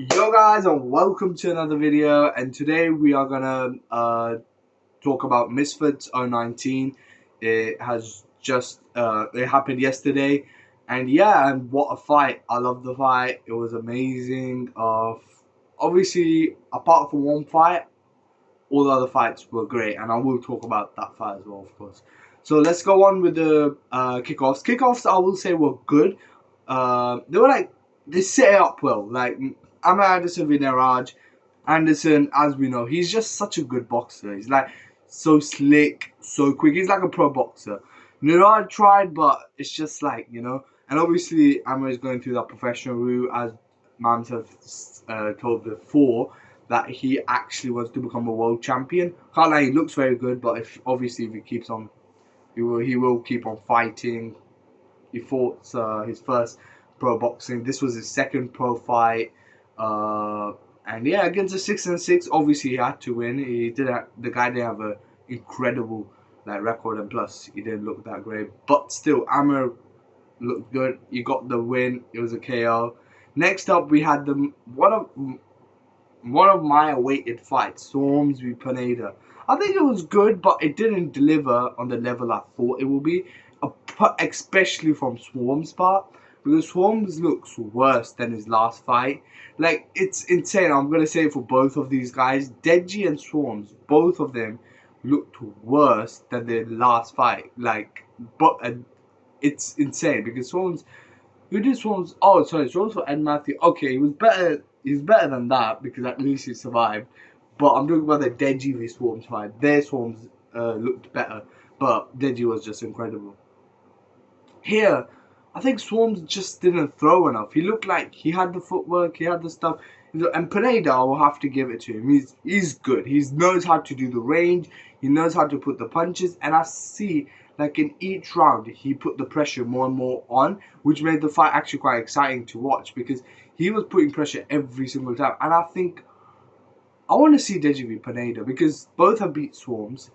Yo guys, and welcome to another video, and today we are gonna talk about Misfits 019. It has just it happened yesterday, and yeah, and what a fight. I love the fight. It was amazing. Obviously, apart from one fight, all the other fights were great, and I will talk about that fight as well, of course. So let's go on with the kickoffs. Kickoffs, I will say, were good. They were like, they set it up well. Like Ahmed Anderson Viniraj, Anderson, as we know, he's just such a good boxer. He's like so slick, so quick. He's like a pro boxer. Niraj tried, but it's just like, and obviously Ahmed is going through that professional route, as Mams have told before, that he actually wants to become a world champion. Can't lie, he looks very good, but if he keeps on, he will keep on fighting. He fought his first pro boxing. This was his second pro fight, and yeah, against a 6-6. Obviously, he had to win. He did. The guy didn't have a incredible record, and plus he didn't look that great. But still, Amr looked good. He got the win. It was a KO. Next up, we had the one of my awaited fights, Storms v Pineda. I think it was good, but it didn't deliver on the level I thought it would be, especially from Swarm's part, because Swarm's looks worse than his last fight. Like, it's insane. I'm going to say it for both of these guys. Deji and Swarm's, both of them looked worse than their last fight. It's insane because Swarm's, who did Swarm's? Oh, sorry, Swarm's for Ed Matthew. Okay, he was better. He's better than that because at least he survived. But I'm talking about the Deji v Swarm's fight. Their Swarm's looked better, but Deji was just incredible. Here, I think Swarm's just didn't throw enough. He looked like he had the footwork, he had the stuff. And Pineda, I will have to give it to him. He's good. He knows how to do the range. He knows how to put the punches. And I see, like, in each round, he put the pressure more and more on, which made the fight actually quite exciting to watch because he was putting pressure every single time. And I think I want to see Deji v Pineda because both have beat Swarms.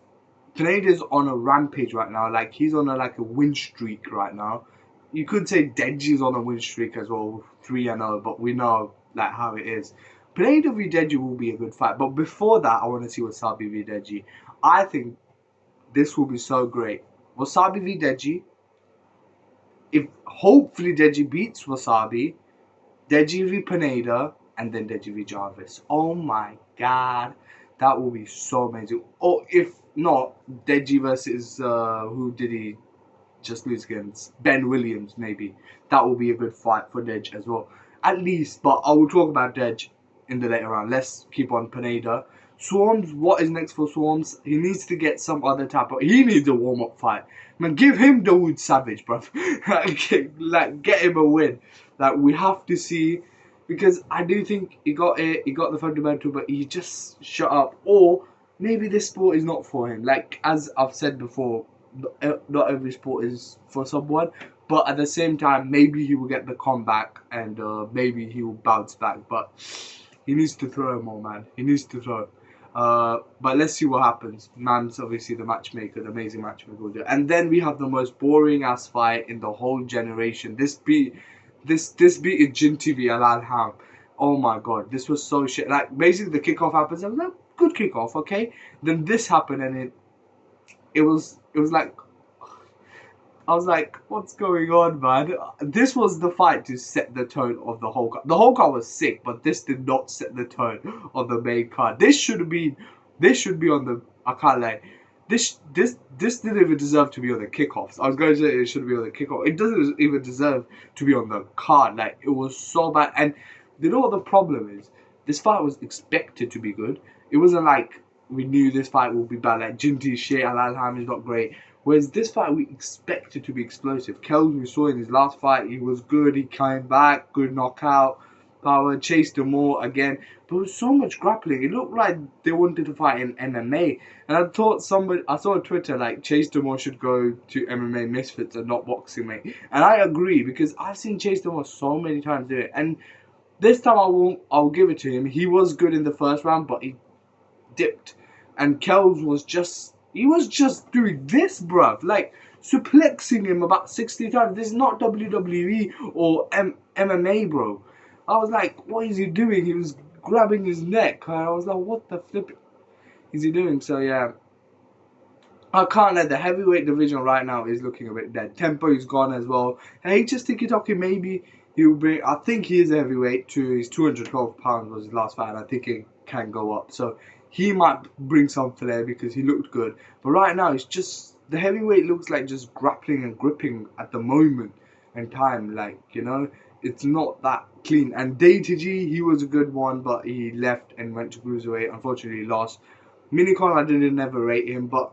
Pineda's on a rampage right now. Like, he's on a win streak right now. You could say Deji's on a win streak as well, 3-0, but we know how it is. Pineda v Deji will be a good fight, but before that, I want to see Wasabi v Deji. I think this will be so great. Wasabi v Deji. If hopefully Deji beats Wasabi, Deji v Pineda, and then Deji v Jarvis. Oh my god, that will be so amazing. Or if not, Deji versus who did he just lose against? Ben Williams, maybe. That will be a good fight for Dej as well. At least, but I will talk about Dej in the later round. Let's keep on Pineda. Swarms, what is next for Swarms? He needs to get some other type of... He needs a warm-up fight. Man, give him Dawood Savage, bruv. Get him a win. We have to see... Because I do think he got it, he got the fundamental, but he just shut up. Or maybe this sport is not for him. Like, as I've said before, not every sport is for someone. But at the same time, maybe he will get the comeback and maybe he will bounce back. But he needs to throw more, man. He needs to throw. But let's see what happens. Man's obviously the matchmaker, the amazing matchmaker will do. And then we have the most boring ass fight in the whole generation. This beat is Jin TV Al Ham. Oh my god, this was so shit. Like, basically the kickoff happens. I was like, good kickoff, okay. Then this happened and it was like, I was like, what's going on, man? This was the fight to set the tone of the whole card. The whole card was sick, but this did not set the tone of the main card. This should be on the, I can't lie. This didn't even deserve to be on the kickoffs. I was going to say it should be on the kickoff. It doesn't even deserve to be on the card. Like, it was so bad. And you know what the problem is? This fight was expected to be good. It wasn't like we knew this fight would be bad. Like, Jinty's shit, Al-Alham is not great. Whereas this fight, we expected to be explosive. Kells, we saw in his last fight, he was good. He came back, good knockout power, chased him more again. But it was so much grappling. It looked like they wanted to fight in MMA. And I saw on Twitter, like, Chase Demore should go to MMA Misfits and not boxing, mate. And I agree, because I've seen Chase Demore so many times do it. And this time I'll give it to him. He was good in the first round, but he dipped. And Kells was just doing this, bruv. Like, suplexing him about 60 times. This is not WWE or MMA, bro. I was like, what is he doing? He was grabbing his neck. And I was like, what the flip is he doing? So yeah, I can't let the heavyweight division right now is looking a bit dead. Tempo is gone as well. And he just tiki-taki, maybe he'll bring, I think he is a heavyweight to his 212 pounds was his last fight. And I think it can go up. So he might bring some flair because he looked good. But right now it's just, the heavyweight looks like just grappling and gripping at the moment in time. Like, you know, it's not that clean. And DTG, he was a good one, but he left and went to cruiserweight. Unfortunately, he lost. Minicon, I didn't never rate him, but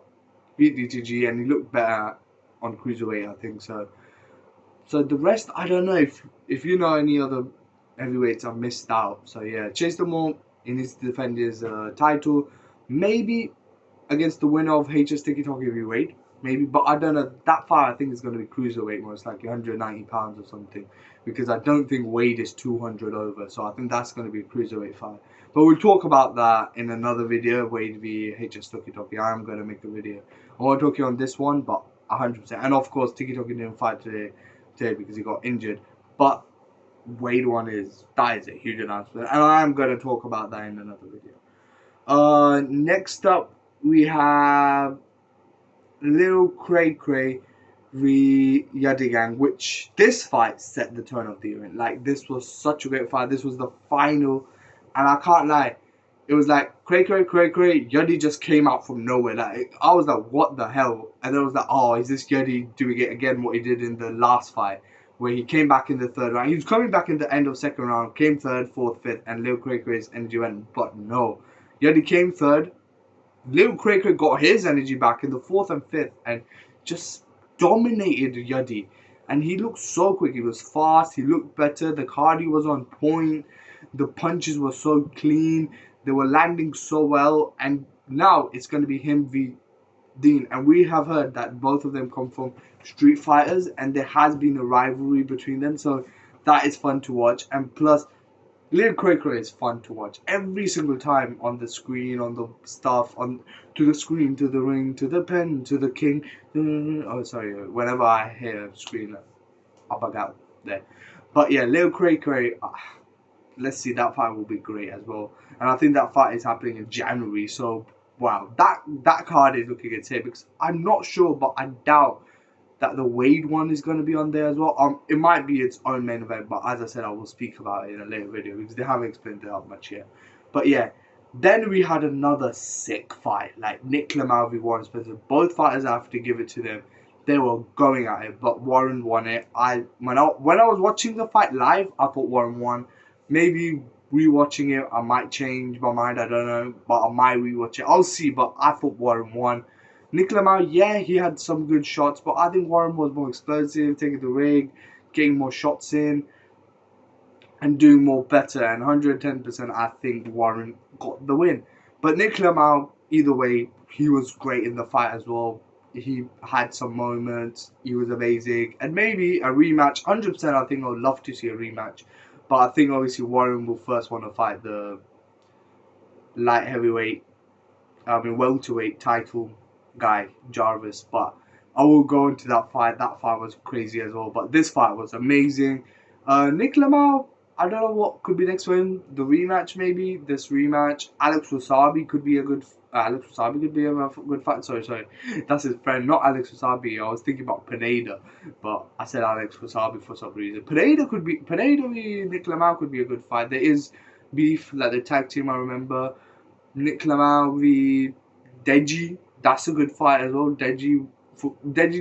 beat DTG and he looked better on cruiserweight, I think so. So the rest, I don't know if you know any other heavyweights I missed out. So yeah, Chase Lamore, he needs to defend his title, maybe against the winner of HS Tiki Talk heavyweight, maybe. But I don't know. That fight I think is going to be cruiserweight, most likely 190 pounds or something, because I don't think Wade is 200 over. So I think that's going to be a cruiserweight fight. But we'll talk about that in another video. Wade v HS Tiki Talk. I am going to make a video. I won't talk you on this one, but 100%. And of course, Tiki Talk didn't fight today because he got injured. But Wade one that is a huge announcement, and I am going to talk about that in another video. Next up we have Lil Cray Cray v Yadigang, which this fight set the tone of the event. Like, this was such a great fight. This was the final, and I can't lie, it was like Cray Cray Cray Cray. Yadi just came out from nowhere. Like, I was like, what the hell? And then I was like, oh, is this Yadi doing it again? What he did in the last fight, where he came back in the third round. He was coming back in the end of second round, came third, fourth, fifth, and Lil Cray Cray's energy went. But no, Yadi came third. Lil Cray Cray got his energy back in the fourth and fifth and just dominated Yadi. And he looked so quick. He was fast. He looked better. The cardio was on point. The punches were so clean. They were landing so well. And now it's going to be him v Dean. And we have heard that both of them come from street fighters. And there has been a rivalry between them. So that is fun to watch. And plus, Lil Cray Cray is fun to watch every single time on the screen, on the stuff, on to the screen, to the ring, to the pen, to the king. Oh, sorry. Whenever I hear a screen, I bug out there. But yeah, Lil Cray Cray. Let's see, that fight will be great as well. And I think that fight is happening in January. So wow, that card is looking at it because I'm not sure, but I doubt that the Wade one is going to be on there as well. It might be its own main event, but as I said, I will speak about it in a later video because they haven't explained it out much yet. But yeah, then we had another sick fight, like Nick Lamau v Warren Spencer. Both fighters, I have to give it to them. They were going at it, but Warren won it. When I was watching the fight live, I thought Warren won. Maybe rewatching it, I might change my mind. I don't know, but I might rewatch it. I'll see. But I thought Warren won. Nick Lamau, yeah, he had some good shots, but I think Warren was more explosive, taking the rig, getting more shots in, and doing more better. And 110%, I think Warren got the win. But Nick Lamau, either way, he was great in the fight as well. He had some moments. He was amazing. And maybe a rematch. 100%, I think I would love to see a rematch. But I think obviously Warren will first want to fight the light heavyweight, welterweight title guy, Jarvis. But I will go into that fight. That fight was crazy as well. But this fight was amazing. Nick Lamau, I don't know what could be next for him. The rematch, maybe. This rematch. Alex Wasabi could be a good fight. Sorry. That's his friend, not Alex Wasabi. I was thinking about Pineda, but I said Alex Wasabi for some reason. Pineda v Nick Lamau could be a good fight. There is beef, like the tag team, I remember. Nick Lamau v Deji. That's a good fight as well. Deji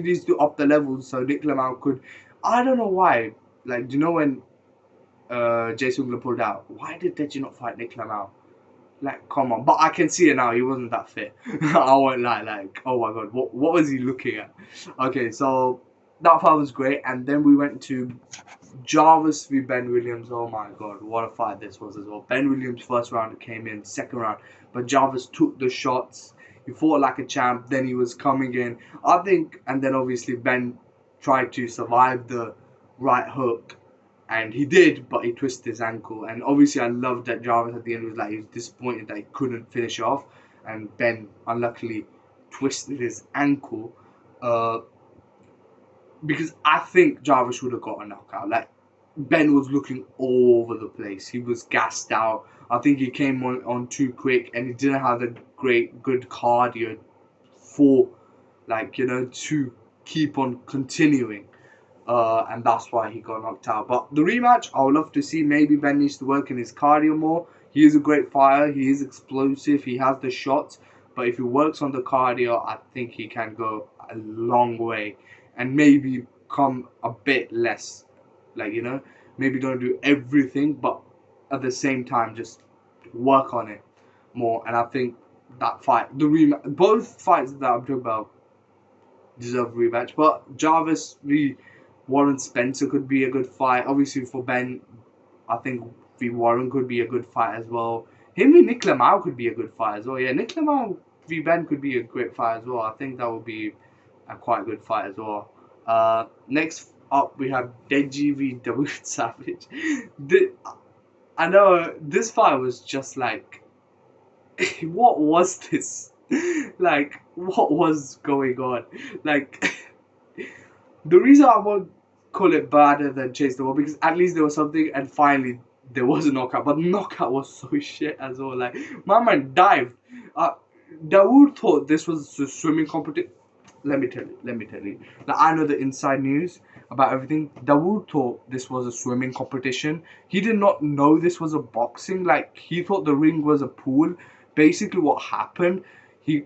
needs to up the levels, so Nick Lamau could. I don't know why. Like, do you know when Jason Ungla pulled out? Why did Deji not fight Nick Lamau? Like, come on. But I can see it now. He wasn't that fit. I won't lie. Like, oh my god, what was he looking at? Okay, so that fight was great, and then we went to Jarvis v Ben Williams. Oh my god, what a fight this was as well. Ben Williams first round came in, second round, but Jarvis took the shots. He fought like a champ. Then he was coming in, I think, and then obviously Ben tried to survive the right hook, and he did, but he twisted his ankle. And obviously I loved that Jarvis at the end was like, he was disappointed that he couldn't finish off, and Ben unluckily twisted his ankle. Because I think Jarvis would have got a knockout. Like, Ben was looking all over the place. He was gassed out. I think he came on too quick, and he didn't have the good cardio for, like, to keep on continuing. And that's why he got knocked out. But the rematch, I would love to see. Maybe Ben needs to work in his cardio more. He is a great fighter. He is explosive. He has the shots. But if he works on the cardio, I think he can go a long way, and maybe come a bit less. Like, maybe don't do everything, but at the same time, just work on it more. And I think that fight, the rematch, both fights that I'm talking about deserve a rematch. But Jarvis v Warren Spencer could be a good fight. Obviously for Ben, I think v Warren could be a good fight as well. Him v Nick Lamau could be a good fight as well. Yeah, Nick Lamau v Ben could be a great fight as well. I think that would be a quite good fight as well. Next up we have Deji v Dawood Savage. I know this fight was just like, what was this? Like, what was going on? Like, the reason I won't call it better than Chase the World, because at least there was something, and finally there was a knockout. But the knockout was so shit as well. Like, my man dived. Dawood thought this was a swimming competition. Let me tell you. Like, I know the inside news about everything. Dawood thought this was a swimming competition. He did not know this was a boxing. Like, he thought the ring was a pool. Basically, what happened, he,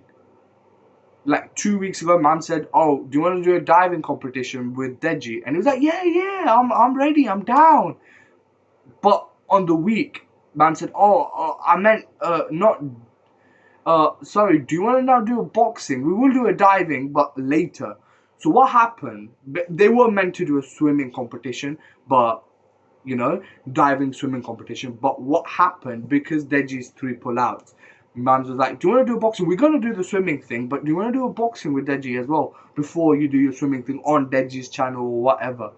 like 2 weeks ago, man said, "Oh, do you want to do a diving competition with Deji?" And he was like, "Yeah, I'm ready, I'm down." But on the week, man said, "Oh, I meant not. Sorry, do you want to now do a boxing? We will do a diving, but later." So what happened? They were meant to do a swimming competition, but diving swimming competition. But what happened, because Deji's 3 pull-outs, Mams was like, "Do you want to do a boxing? We're gonna do the swimming thing, but do you want to do a boxing with Deji as well before you do your swimming thing on Deji's channel or whatever?"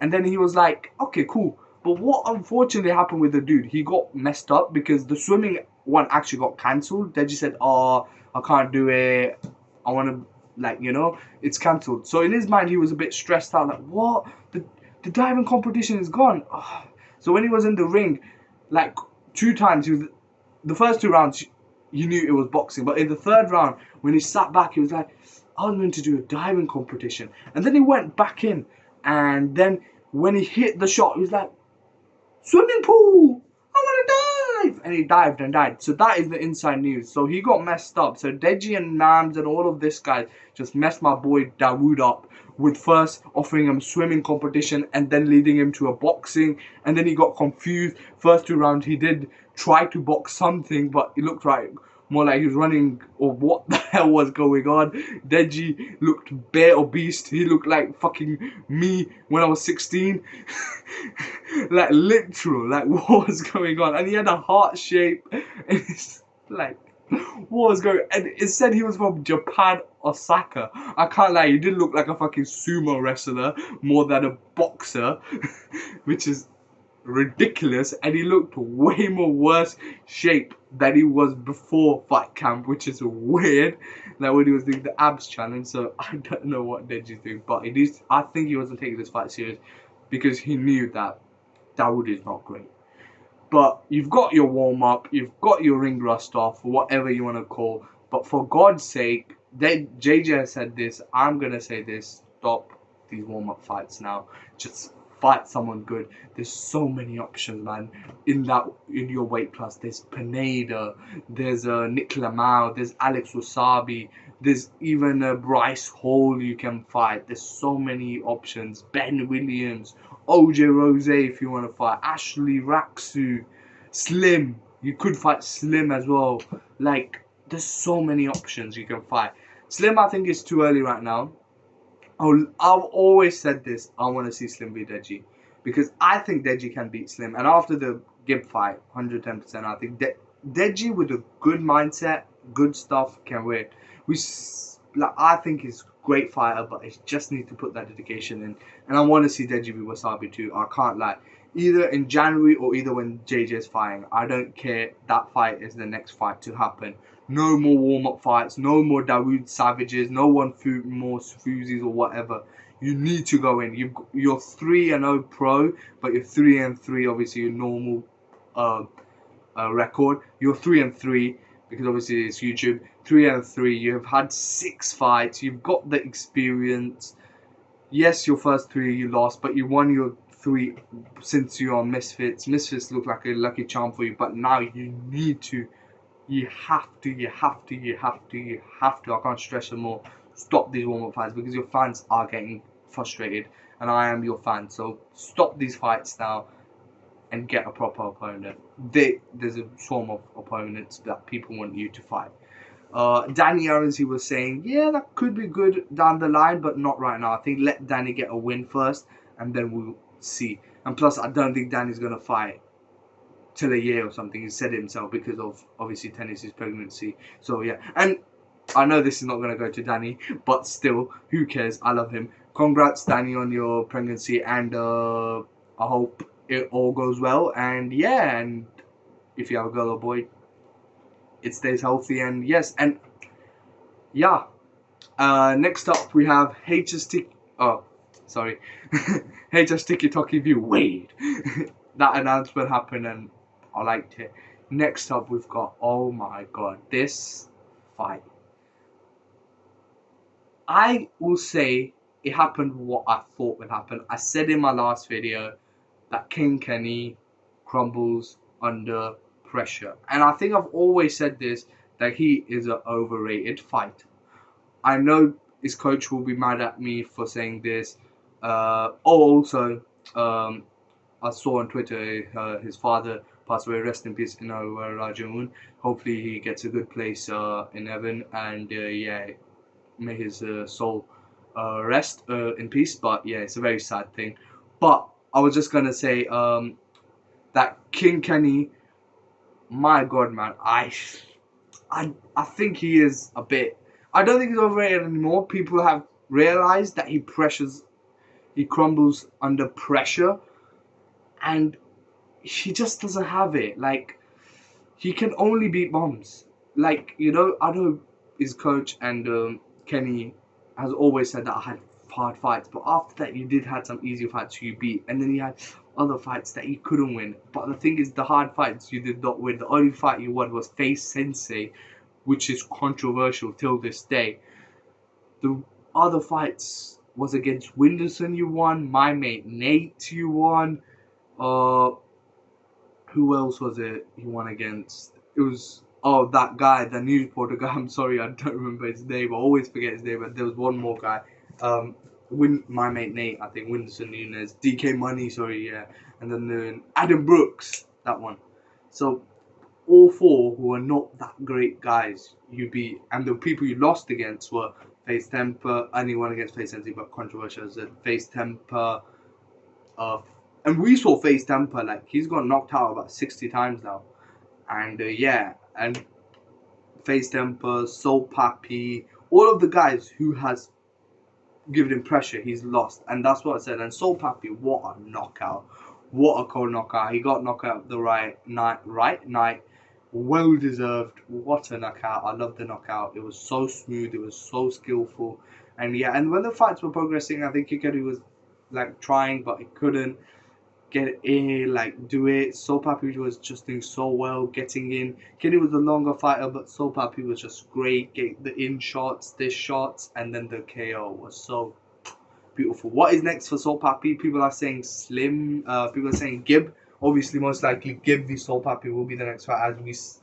And then he was like, "Okay, cool." But what unfortunately happened with the dude, he got messed up because the swimming one actually got cancelled. Deji said, "Oh, I can't do it. I want to, like, it's cancelled." So in his mind, he was a bit stressed out, like, "What? The diving competition is gone." So when he was in the ring, like 2 times, the first 2 rounds, you knew it was boxing. But in the third round, when he sat back, he was like, "I was meant to do a diving competition." And then he went back in. And then when he hit the shot, he was like, "Swimming pool! I want to dive!" And he dived and died. So that is the inside news. So he got messed up. So Deji and Mams and all of this guy just messed my boy Dawood up with first offering him swimming competition and then leading him to a boxing. And then he got confused. First 2 rounds he did try to box something, but it looked like more like he was running, or what the hell was going on. Deji looked bare obese. He looked like fucking me when I was 16. Like, literal. Like, what was going on? And he had a heart shape. And it's like, what was going on? And it said he was from Japan, Osaka. I can't lie, he did look like a fucking sumo wrestler more than a boxer, which is ridiculous. And he looked way more worse shape than he was before fight camp, which is weird. Like when he was doing the abs challenge. So I don't know what Deji's doing, but I think he wasn't taking this fight serious because he knew that Dawood is not great. But you've got your warm up, you've got your ring rust off, whatever you want to call. But for God's sake, JJ has said this. I'm gonna say this. Stop these warm up fights now. Just fight someone good. There's so many options, man. In your weight class, there's Pineda, there's Nick Lamau, there's Alex Wasabi, there's even Bryce Hall you can fight. There's so many options. Ben Williams, OJ Rose if you want to fight, Ashley Raksu, Slim. You could fight Slim as well. Like, there's so many options you can fight. Slim, I think, is too early right now. I've always said this. I want to see Slim beat Deji because I think Deji can beat Slim. And after the Gib fight, 110%, I think Deji with a good mindset, good stuff, can win. I think he's a great fighter, but he just needs to put that dedication in. And I want to see Deji beat Wasabi too. I can't lie. Either in January or either when JJ is fighting. I don't care. That fight is the next fight to happen. No more warm-up fights. No more Dawood Savages. No more Fuzis or whatever. You need to go in. You're 3-0 pro, but you're 3-3. Obviously, your normal record. You're 3-3 because obviously it's YouTube. 3-3. You've had 6 fights. You've got the experience. Yes, your first 3 you lost, but you won your 3 since you're on Misfits. Misfits look like a lucky charm for you, but now you need to. You have to. You have to. You have to. You have to. I can't stress it more. Stop these warm-up fights because your fans are getting frustrated, and I am your fan. So stop these fights now and get a proper opponent. There's a swarm of opponents that people want you to fight. Danny Aaron's, he was saying, yeah, that could be good down the line, but not right now. I think let Danny get a win first, and then we'll see. And plus, I don't think Danny's going to fight till a year or something. He said it himself because of, obviously, Tennis's pregnancy. So, yeah. And I know this is not going to go to Danny, but still, who cares? I love him. Congrats, Danny, on your pregnancy, and I hope it all goes well. And, yeah, and if you have a girl or boy, it stays healthy. And, yes, and, yeah. Next up, we have HST. Oh, sorry. HS Tiki View. Wade. That announcement happened and I liked it. Next up, we've got, oh my god, this fight. I will say it happened what I thought would happen. I said in my last video that King Kenny crumbles under pressure. And I think I've always said this, that he is an overrated fighter. I know his coach will be mad at me for saying this. Also, I saw on Twitter his father passed away. Rest in peace, Rajamoon. Hopefully he gets a good place in heaven, and yeah, may his soul rest in peace. But yeah, it's a very sad thing. But I was just gonna say that King Kenny, my God, man, I think he is a bit. I don't think he's overrated anymore. People have realized that he crumbles under pressure, and he just doesn't have it. Like, he can only beat bombs. Like, I know his coach and Kenny has always said that I had hard fights, but after that you did have some easier fights you beat, and then you had other fights that you couldn't win. But the thing is, the hard fights you did not win. The only fight you won was Face Sensei, which is controversial till this day. The other fights was against Winderson you won, my mate Nate you won, who else was it he won against? It was, oh, that guy, the news reporter guy. I'm sorry, I don't remember his name. I always forget his name, but there was one more guy. My mate Nate, I think, Winderson Nunes, DK Money, sorry, yeah. And then Adam Brooks, that one. So, all 4 who are not that great guys you beat, and the people you lost against were Face Temper, anyone against Face Temper, but controversial as Face Temper, and we saw Face Temper, like, he's got knocked out about 60 times now. And yeah, and Face Temper, Soul Pappy, all of the guys who has given him pressure, he's lost. And that's what I said. And Soul Pappy, what a knockout. What a cold knockout. He got knocked out the right night. Well deserved. What a knockout. I love the knockout. It was so smooth. It was so skillful. And yeah, and when the fights were progressing, I think Kikeri was like trying, but he couldn't get in, like do it. Soul Pappy was just doing so well, getting in. Kenny was the longer fighter, but Soul Pappy was just great, getting the in shots, this shots, and then the KO was so beautiful. What is next for Soul Pappy? People are saying Slim. People are saying Gib. Obviously, most likely Gib v Soul Pappy will be the next fight,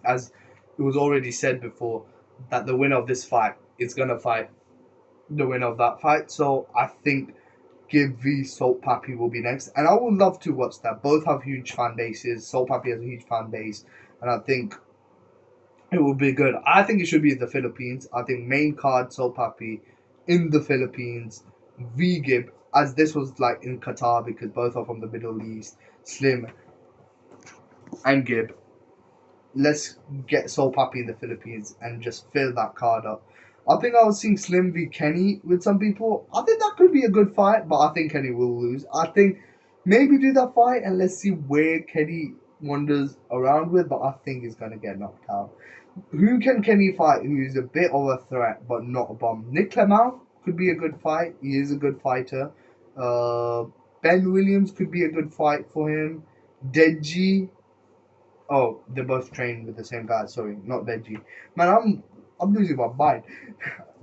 as it was already said before that the winner of this fight is gonna fight the winner of that fight. So I think Give v Salt Pappy will be next, and I would love to watch that. Both have huge fan bases. Salt Pappy has a huge fan base, and I think it will be good. I think it should be in the Philippines. I think main card Salt Pappy in the Philippines v Gib, as this was like in Qatar because both are from the Middle East. Slim and Gib. Let's get Soul Pappy in the Philippines and just fill that card up. I think I was seeing Slim v Kenny with some people. I think that could be a good fight, but I think Kenny will lose. I think maybe do that fight and let's see where Kenny wanders around with, but I think he's going to get knocked out. Who can Kenny fight who is a bit of a threat but not a bomb? Nick Clement? could be a good fight. He is a good fighter. Uh, Ben Williams could be a good fight for him. Deji. Oh, they're both trained with the same guy. Sorry, not Deji. Man, I'm losing my mind.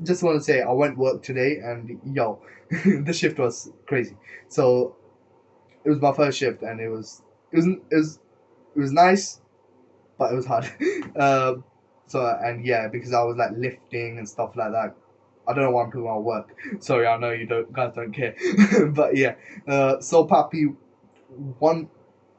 Just want to say I went work today and yo, the shift was crazy. So it was my first shift and it was nice, but it was hard. um, so and yeah, because I was like lifting and stuff like that. I don't know why I'm talking about work. Sorry, I know you don't guys don't care, but yeah. So Papi won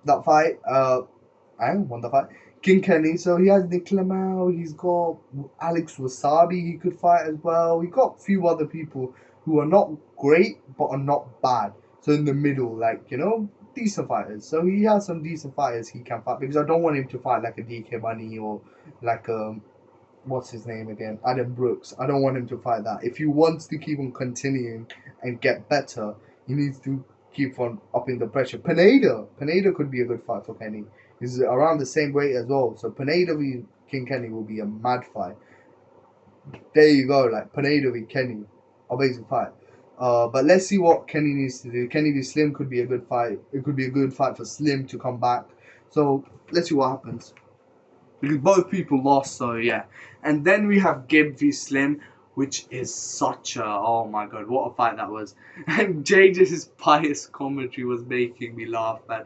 that fight. I won the fight. King Kenny. So he has Nick Lamau. He's got Alex Wasabi. He could fight as well. He got a few other people who are not great but are not bad. So in the middle, like decent fighters. So he has some decent fighters he can fight because I don't want him to fight like a DK Money or like what's his name again? Adam Brooks. I don't want him to fight that. If he wants to keep on continuing and get better, he needs to keep on upping the pressure. Pineda could be a good fight for Kenny. He's around the same weight as well. So Pineda v King Kenny will be a mad fight. There you go, like Pineda v Kenny. Amazing fight. But let's see what Kenny needs to do. Kenny v Slim could be a good fight. It could be a good fight for Slim to come back. So let's see what happens. Because both people lost, so yeah. And then we have Gib v Slim, which is such a, oh my god, what a fight that was. And JJ's pious commentary was making me laugh, man.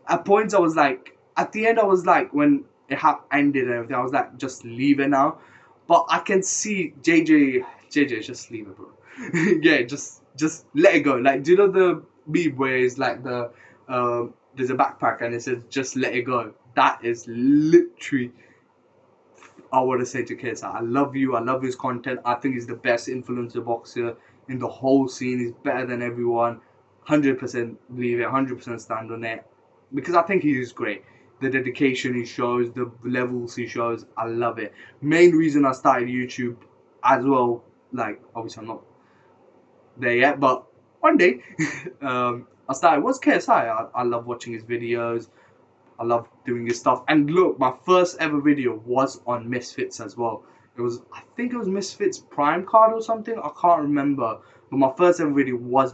At points I was like, at the end I was like, when it ended and everything, I was like, just leave it now. But I can see JJ, just leave it, bro. Yeah, just let it go. Like, do you know the meme where it's like there's a backpack and it says just let it go? That is literally I want to say to KSI. I love you. I love his content. I think he's the best influencer boxer in the whole scene. He's better than everyone. 100% believe it. 100% stand on it. Because I think he's great. The dedication he shows, the levels he shows, I love it. Main reason I started YouTube as well, like, obviously I'm not there yet, but one day I started, was KSI. I love watching his videos. I love doing his stuff. And look, my first ever video was on Misfits as well. I think it was Misfits Prime Card or something. I can't remember. But my first ever video was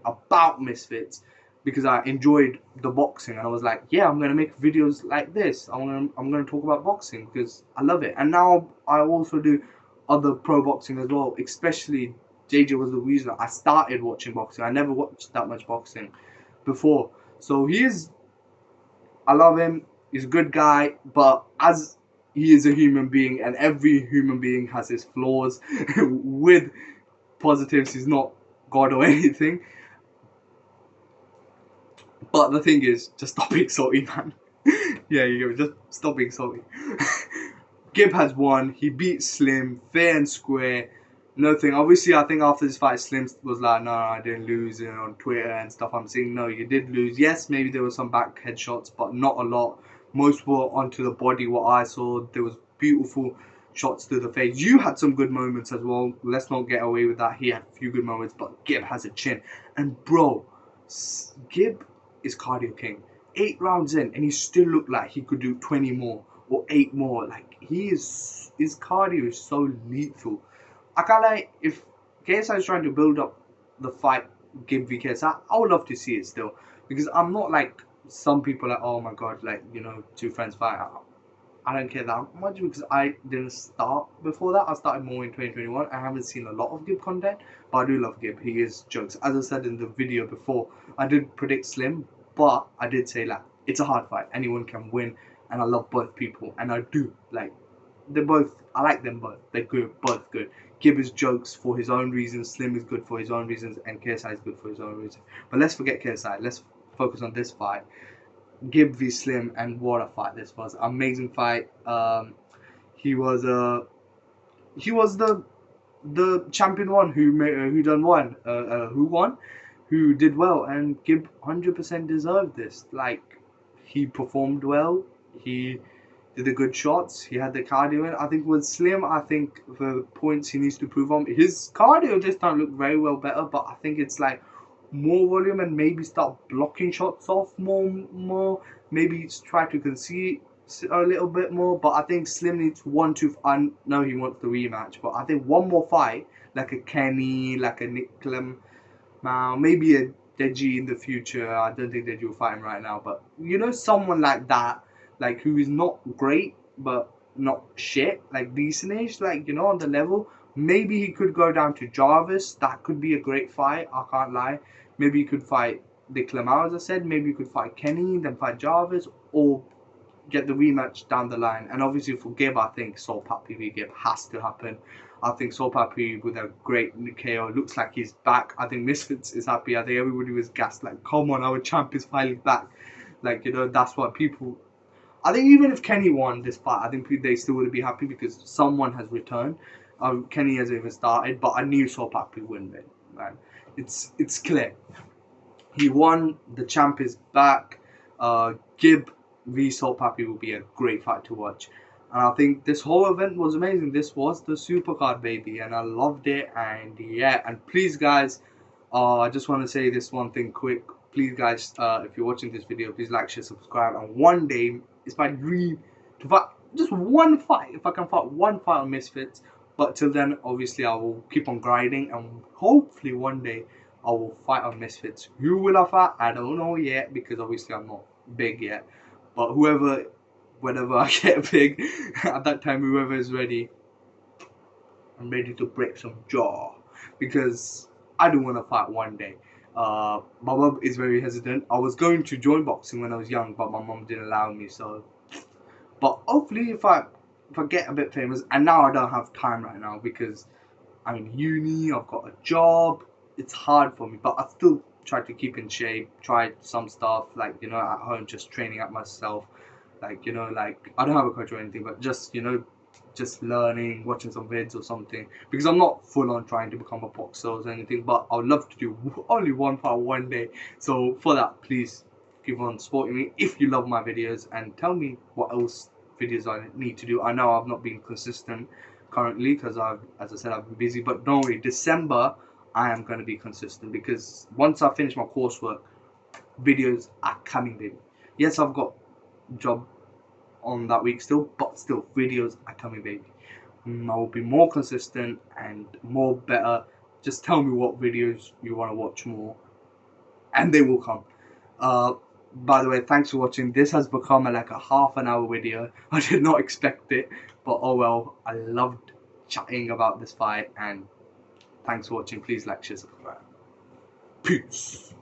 about Misfits because I enjoyed the boxing. And I was like, yeah, I'm going to make videos like this. I'm gonna talk about boxing because I love it. And now I also do other pro boxing as well. Especially JJ was the reason I started watching boxing. I never watched that much boxing before. So I love him. He's a good guy, but as he is a human being, and every human being has his flaws, with positives, he's not God or anything. But the thing is, just stop being salty, man. Yeah, you go. Just stop being salty. Gib has won. He beat Slim fair and square. Nothing. Obviously, I think after this fight, Slim was like, no, I didn't lose, on Twitter and stuff. I'm saying, no, you did lose. Yes, maybe there were some back headshots, but not a lot. Most were onto the body, what I saw. There was beautiful shots to the face. You had some good moments as well. Let's not get away with that. He had a few good moments, but Gib has a chin. And bro, Gib is cardio king. 8 rounds in, and he still looked like he could do 20 more or 8 more. Like, his cardio is so lethal. I can't like, if KSI is trying to build up the fight Gib v KSI, I would love to see it still. Because I'm not like some people like, oh my god, like, two friends fight. I don't care that much because I didn't start before that. I started more in 2021. I haven't seen a lot of Gib content, but I do love Gib. He is jokes. As I said in the video before, I did predict Slim, but I did say like, it's a hard fight. Anyone can win, and I love both people, and I do like. I like them both. They're good, both good. Gib is jokes for his own reasons. Slim is good for his own reasons, and KSI is good for his own reasons. But let's forget KSI. Let's focus on this fight. Gib v Slim, and what a fight this was! Amazing fight. He was the champion one who won, who did well, and Gib 100% deserved this. Like, he performed well. He did the good shots. He had the cardio in. I think with Slim, I think the points he needs to prove on, his cardio this time looked very well better, but I think it's like more volume and maybe start blocking shots off more. Maybe try to concede a little bit more, but I think Slim needs one to. I know he wants the rematch, but I think one more fight, like a Kenny, like a Nick Clem, maybe a Deji in the future. I don't think Deji will fight him right now, but you know, someone like that, like who is not great but not shit, like decentish, like you know, on the level. Maybe he could go down to Jarvis. That could be a great fight. I can't lie. Maybe he could fight the Clemau, as I said. Maybe he could fight Kenny, then fight Jarvis, or get the rematch down the line. And obviously for Gib, I think Soul Papi v Gib has to happen. I think Soul Papi with a great KO looks like he's back. I think Misfits is happy. I think everybody was gassed, like, come on, our champ is finally back. Like, you know, that's what people. I think even if Kenny won this fight, I think they still would be happy because someone has returned. Kenny hasn't even started, but I knew Soul Papi would win, man. It's clear. He won. The champ is back. Gib v Soul Papi will be a great fight to watch. And I think this whole event was amazing. This was the supercard, baby, and I loved it. And yeah, and please, guys, I just want to say this one thing quick. Please, guys, if you're watching this video, please like, share, subscribe. And one day, it's my dream to fight just one fight. If I can fight one fight on Misfits. But till then, obviously, I will keep on grinding. And hopefully, one day, I will fight on Misfits. Who will I fight? I don't know yet. Because obviously, I'm not big yet. But whenever I get big, at that time, whoever is ready, I'm ready to break some jaw. Because I do want to fight one day. My mum is very hesitant. I was going to join boxing when I was young, but my mum didn't allow me. So, but hopefully, if I get a bit famous, and now I don't have time right now because I'm in uni. I've got a job. It's hard for me, but I still try to keep in shape. Try some stuff like you know at home, just training at myself. Like you know, like I don't have a coach or anything, but just you know, just learning, watching some vids or something. Because I'm not full on trying to become a boxer or anything, but I would love to do only one fight one day. So for that, please keep on supporting me if you love my videos and tell me what else videos I need to do. I know I've not been consistent currently because as I said, I've been busy. But don't worry, December I am going to be consistent because once I finish my coursework, videos are coming, baby. Yes, I've got job on that week still, but still videos are coming, baby. I will be more consistent and more better. Just tell me what videos you want to watch more and they will come. By the way, thanks for watching. This has become like a half an hour video. I did not expect it, but oh well. I loved chatting about this fight and thanks for watching. Please like, share, subscribe. Peace.